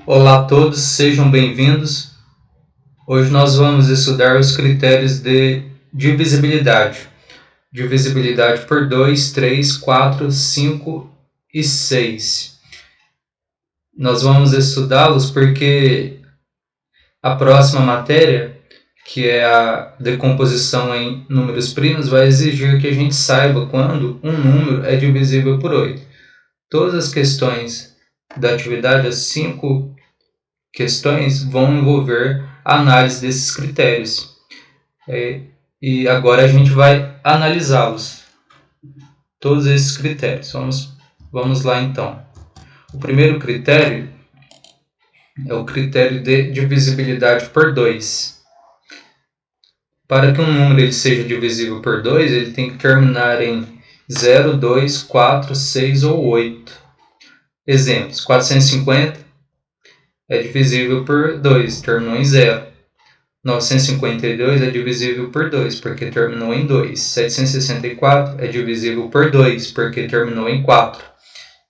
Olá a todos, sejam bem-vindos. Hoje nós vamos estudar os critérios de divisibilidade. Divisibilidade por 2, 3, 4, 5 e 6. Nós vamos estudá-los porque a próxima matéria, que é a decomposição em números primos, vai exigir que a gente saiba quando um número é divisível por 8. Todas as questões da atividade, as 5 questões, vão envolver a análise desses critérios. E agora a gente vai analisá-los, todos esses critérios. Vamos lá então. O primeiro critério é o critério de divisibilidade por 2. Para que um número ele seja divisível por 2, ele tem que terminar em 0, 2, 4, 6 ou 8. Exemplos: 450 é divisível por 2, terminou em 0. 952 é divisível por 2, porque terminou em 2. 764 é divisível por 2, porque terminou em 4.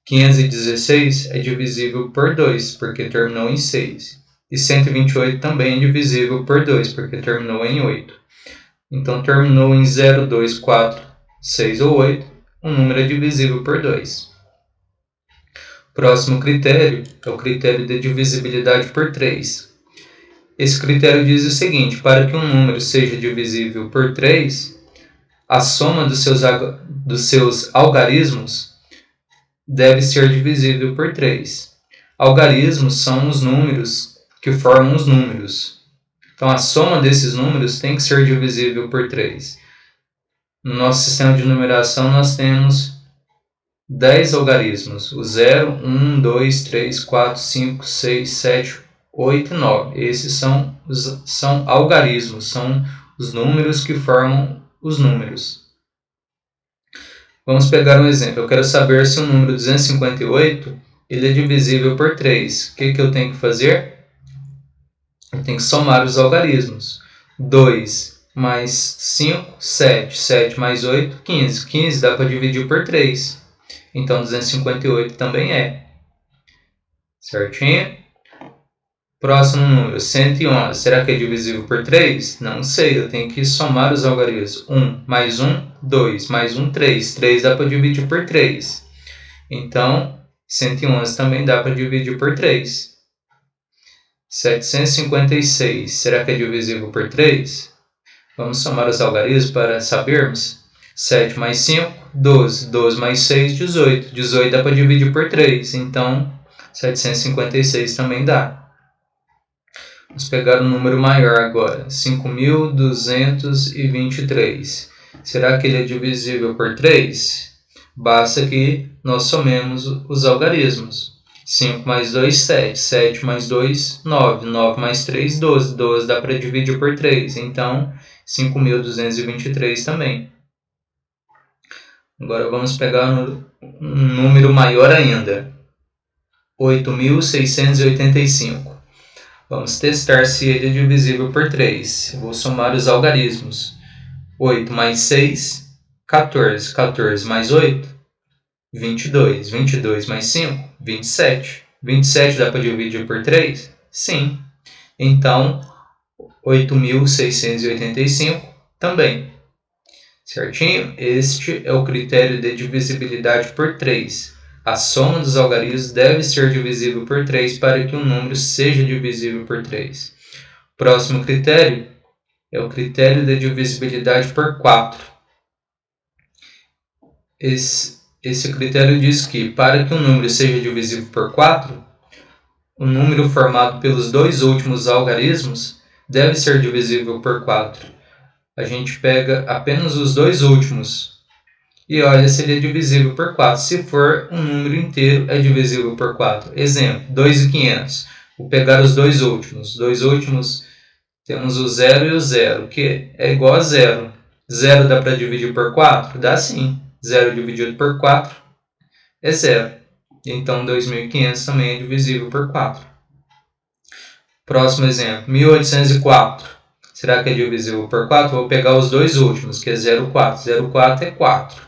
516 é divisível por 2, porque terminou em 6. E 128 também é divisível por 2, porque terminou em 8. Então, terminou em 0, 2, 4, 6 ou 8, o número é divisível por 2. Próximo critério é o critério de divisibilidade por 3. Esse critério diz o seguinte: para que um número seja divisível por 3, a soma dos seus algarismos deve ser divisível por 3. Algarismos são os números que formam os números. Então, a soma desses números tem que ser divisível por 3. No nosso sistema de numeração, nós temos 10 algarismos: o 0, 1, 2, 3, 4, 5, 6, 7, 8 e 9. Esses são algarismos, são os números que formam os números. Vamos pegar um exemplo. Eu quero saber se o número 258 ele é divisível por 3. O que eu tenho que fazer? Eu tenho que somar os algarismos. 2 mais 5, 7. 7 mais 8, 15. 15 dá para dividir por 3. Então, 258 também é. Certinho? Próximo número, 111. Será que é divisível por 3? Não sei, eu tenho que somar os algarismos. 1 mais 1, 2 mais 1, 3. 3 dá para dividir por 3. Então, 111 também dá para dividir por 3. 756. Será que é divisível por 3? Vamos somar os algarismos para sabermos. 7 mais 5, 12. 12 mais 6, 18. 18 dá para dividir por 3. Então, 756 também dá. Vamos pegar um número maior agora. 5.223. Será que ele é divisível por 3? Basta que nós somemos os algarismos. 5 mais 2, 7. 7 mais 2, 9. 9 mais 3, 12. 12 dá para dividir por 3. Então, 5.223 também. Agora vamos pegar um número maior ainda. 8.685. Vamos testar se ele é divisível por 3. Vou somar os algarismos. 8 mais 6, 14. 14 mais 8, 22. 22 mais 5, 27. 27 dá para dividir por 3? Sim. Então, 8.685 também. Certinho? Este é o critério de divisibilidade por 3. A soma dos algarismos deve ser divisível por 3 para que um número seja divisível por 3. Próximo critério é o critério de divisibilidade por 4. Esse critério diz que, para que um número seja divisível por 4, o número formado pelos dois últimos algarismos deve ser divisível por 4. A gente pega apenas os dois últimos e olha se ele é divisível por 4. Se for um número inteiro, é divisível por 4. Exemplo, 2.500. Vou pegar os dois últimos. Dois últimos, temos o 0 e o 0, que é igual a 0. 0 dá para dividir por 4? Dá sim. 0 dividido por 4 é 0. Então, 2.500 também é divisível por 4. Próximo exemplo, 1.804. Será que é divisível por 4? Vou pegar os dois últimos, que é 0,4. 0,4 é 4.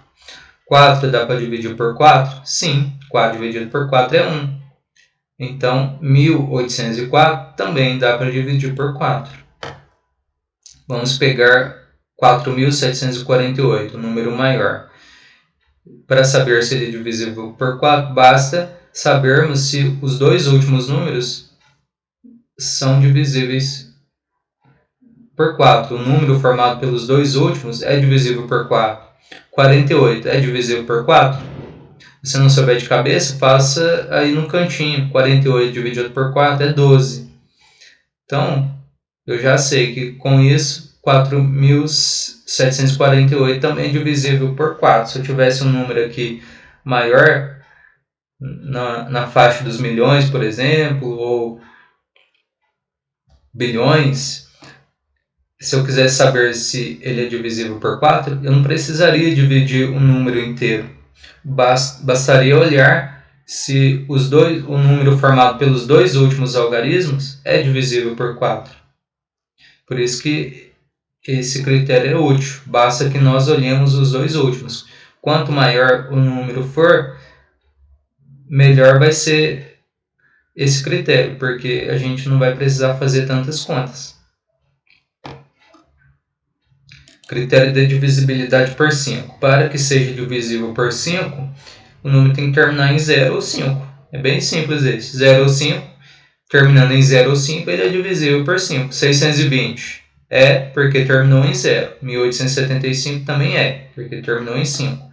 4 dá para dividir por 4? Sim. 4 dividido por 4 é 1. Então, 1804 também dá para dividir por 4. Vamos pegar 4.748, o número maior. Para saber se ele é divisível por 4, basta sabermos se os dois últimos números são divisíveis por 4. O número formado pelos dois últimos é divisível por 4. 48 é divisível por 4? Se você não souber de cabeça, faça aí no cantinho. 48 dividido por 4 é 12. Então, eu já sei que com isso, 4.748 também é divisível por 4. Se eu tivesse um número aqui maior, na faixa dos milhões, por exemplo, ou bilhões, se eu quisesse saber se ele é divisível por 4, eu não precisaria dividir o número inteiro. Bastaria olhar se o número formado pelos dois últimos algarismos é divisível por 4. Por isso que esse critério é útil. Basta que nós olhemos os dois últimos. Quanto maior o número for, melhor vai ser esse critério, porque a gente não vai precisar fazer tantas contas. Critério de divisibilidade por 5. Para que seja divisível por 5, o número tem que terminar em 0 ou 5. É bem simples esse. 0 ou 5, terminando em 0 ou 5, ele é divisível por 5. 620 é porque terminou em 0. 1875 também é, porque terminou em 5.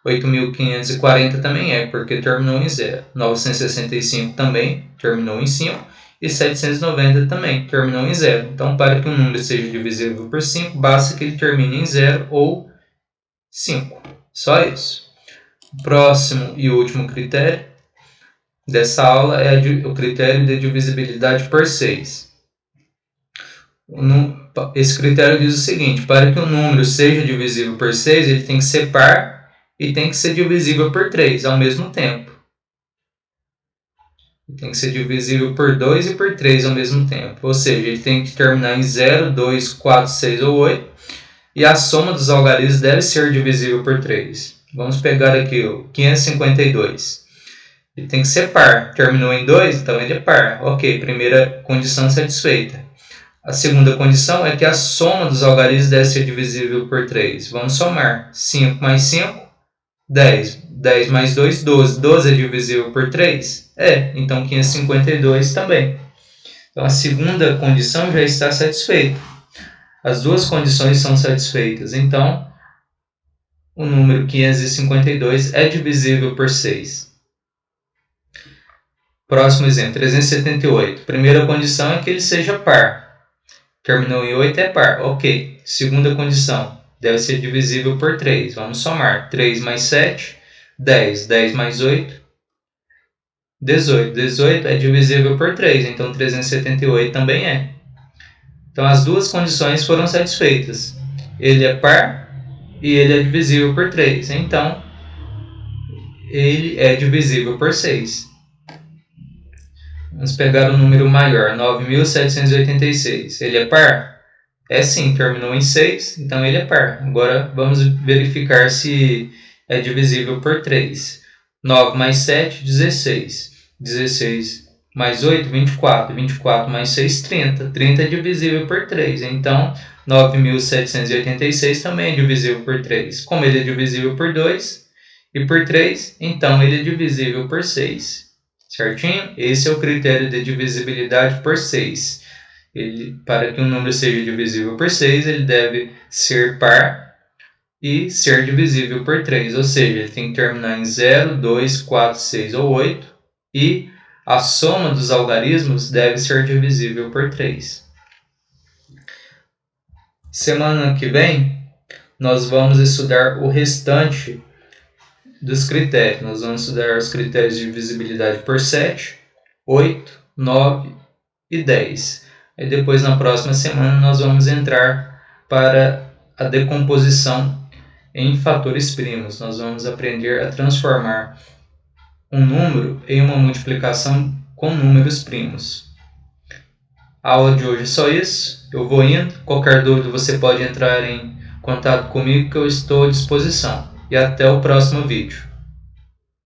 8.540 também é, porque terminou em 0. 965 também terminou em 5. E 790 também terminou em 0. Então, para que um número seja divisível por 5, basta que ele termine em 0 ou 5. Só isso. O próximo e último critério dessa aula é o critério de divisibilidade por 6. Esse critério diz o seguinte: para que um número seja divisível por 6, ele tem que ser par e tem que ser divisível por 3 ao mesmo tempo. Tem que ser divisível por 2 e por 3 ao mesmo tempo. Ou seja, ele tem que terminar em 0, 2, 4, 6 ou 8. E a soma dos algarismos deve ser divisível por 3. Vamos pegar aqui o 552. Ele tem que ser par. Terminou em 2, então ele é par. Ok, primeira condição satisfeita. A segunda condição é que a soma dos algarismos deve ser divisível por 3. Vamos somar. 5 mais 5, 10. 10 mais 2, 12. 12 é divisível por 3? É, então 552 também. Então a segunda condição já está satisfeita. As duas condições são satisfeitas. Então, o número 552 é divisível por 6. Próximo exemplo, 378. Primeira condição é que ele seja par. Terminou em 8, é par. Ok. Segunda condição, deve ser divisível por 3. Vamos somar. 3 mais 7, 10. 10 mais 8, 18. 18 é divisível por 3, então 378 também é. Então as duas condições foram satisfeitas. Ele é par e ele é divisível por 3. Então, ele é divisível por 6. Vamos pegar o número maior, 9.786. Ele é par? É sim, terminou em 6, então ele é par. Agora vamos verificar se é divisível por 3. 9 mais 7, 16. 16 mais 8, 24. 24 mais 6, 30. 30 é divisível por 3. Então, 9.786 também é divisível por 3. Como ele é divisível por 2 e por 3, então ele é divisível por 6. Certinho? Esse é o critério de divisibilidade por 6. Para que um número seja divisível por 6, ele deve ser par e ser divisível por 3. Ou seja, ele tem que terminar em 0, 2, 4, 6 ou 8. E a soma dos algarismos deve ser divisível por 3. Semana que vem, nós vamos estudar o restante dos critérios. Nós vamos estudar os critérios de divisibilidade por 7, 8, 9 e 10. E depois, na próxima semana, nós vamos entrar para a decomposição em fatores primos. Nós vamos aprender a transformar um número em uma multiplicação com números primos. A aula de hoje é só isso. Eu vou indo. Qualquer dúvida você pode entrar em contato comigo que eu estou à disposição. E até o próximo vídeo.